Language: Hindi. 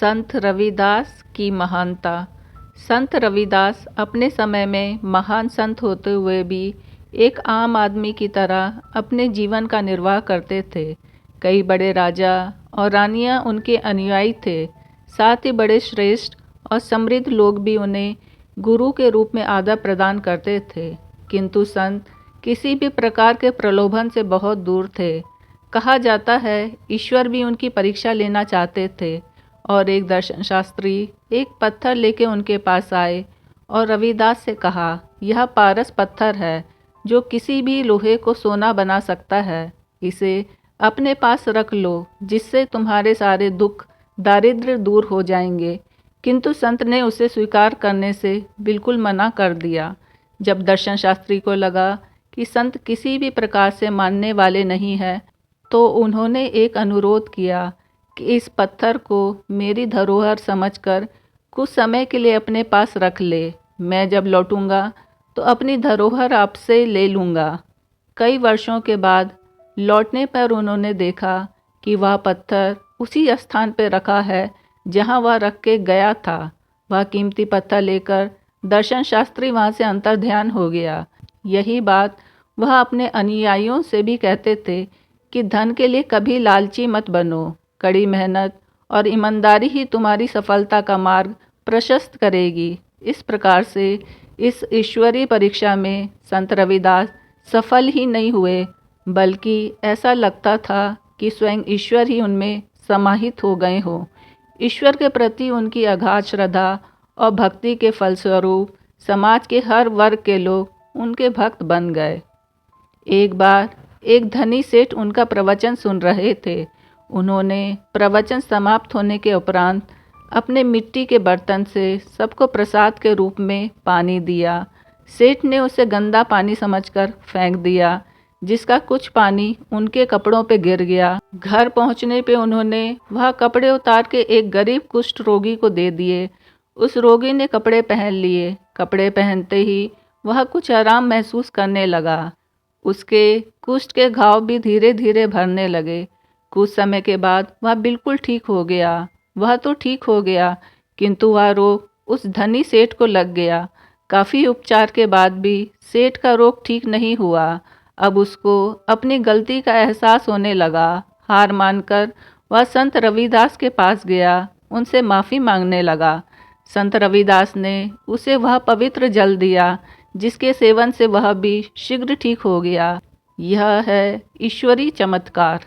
संत रविदास की महानता। संत रविदास अपने समय में महान संत होते हुए भी एक आम आदमी की तरह अपने जीवन का निर्वाह करते थे। कई बड़े राजा और रानियां उनके अनुयायी थे। साथ ही बड़े श्रेष्ठ और समृद्ध लोग भी उन्हें गुरु के रूप में आदर प्रदान करते थे। किंतु संत किसी भी प्रकार के प्रलोभन से बहुत दूर थे। कहा जाता है ईश्वर भी उनकी परीक्षा लेना चाहते थे और एक दर्शन शास्त्री एक पत्थर लेके उनके पास आए और रविदास से कहा, यह पारस पत्थर है जो किसी भी लोहे को सोना बना सकता है। इसे अपने पास रख लो, जिससे तुम्हारे सारे दुख दारिद्र्य दूर हो जाएंगे। किंतु संत ने उसे स्वीकार करने से बिल्कुल मना कर दिया। जब दर्शन शास्त्री को लगा कि संत किसी भी प्रकार से मानने वाले नहीं है, तो उन्होंने एक अनुरोध किया कि इस पत्थर को मेरी धरोहर समझकर कुछ समय के लिए अपने पास रख ले। मैं जब लौटूंगा तो अपनी धरोहर आपसे ले लूँगा। कई वर्षों के बाद लौटने पर उन्होंने देखा कि वह पत्थर उसी स्थान पर रखा है जहाँ वह रख के गया था। वह कीमती पत्थर लेकर दर्शन शास्त्री वहाँ से अंतर्ध्यान हो गया। यही बात वह अपने अनुयायियों से भी कहते थे कि धन के लिए कभी लालची मत बनो। कड़ी मेहनत और ईमानदारी ही तुम्हारी सफलता का मार्ग प्रशस्त करेगी। इस प्रकार से इस ईश्वरीय परीक्षा में संत रविदास सफल ही नहीं हुए, बल्कि ऐसा लगता था कि स्वयं ईश्वर ही उनमें समाहित हो गए हों। ईश्वर के प्रति उनकी अगाध श्रद्धा और भक्ति के फलस्वरूप समाज के हर वर्ग के लोग उनके भक्त बन गए। एक बार एक धनी सेठ उनका प्रवचन सुन रहे थे। उन्होंने प्रवचन समाप्त होने के उपरांत अपने मिट्टी के बर्तन से सबको प्रसाद के रूप में पानी दिया। सेठ ने उसे गंदा पानी समझकर फेंक दिया, जिसका कुछ पानी उनके कपड़ों पे गिर गया। घर पहुंचने पे उन्होंने वह कपड़े उतार के एक गरीब कुष्ठ रोगी को दे दिए। उस रोगी ने कपड़े पहन लिए। कपड़े पहनते ही वह कुछ आराम महसूस करने लगा। उसके कुष्ठ के घाव भी धीरे धीरे भरने लगे। कुछ समय के बाद वह बिल्कुल ठीक हो गया। वह तो ठीक हो गया, किंतु वह रोग उस धनी सेठ को लग गया। काफ़ी उपचार के बाद भी सेठ का रोग ठीक नहीं हुआ। अब उसको अपनी गलती का एहसास होने लगा। हार मानकर वह संत रविदास के पास गया, उनसे माफ़ी मांगने लगा। संत रविदास ने उसे वह पवित्र जल दिया, जिसके सेवन से वह भी शीघ्र ठीक हो गया। यह है ईश्वरीय चमत्कार।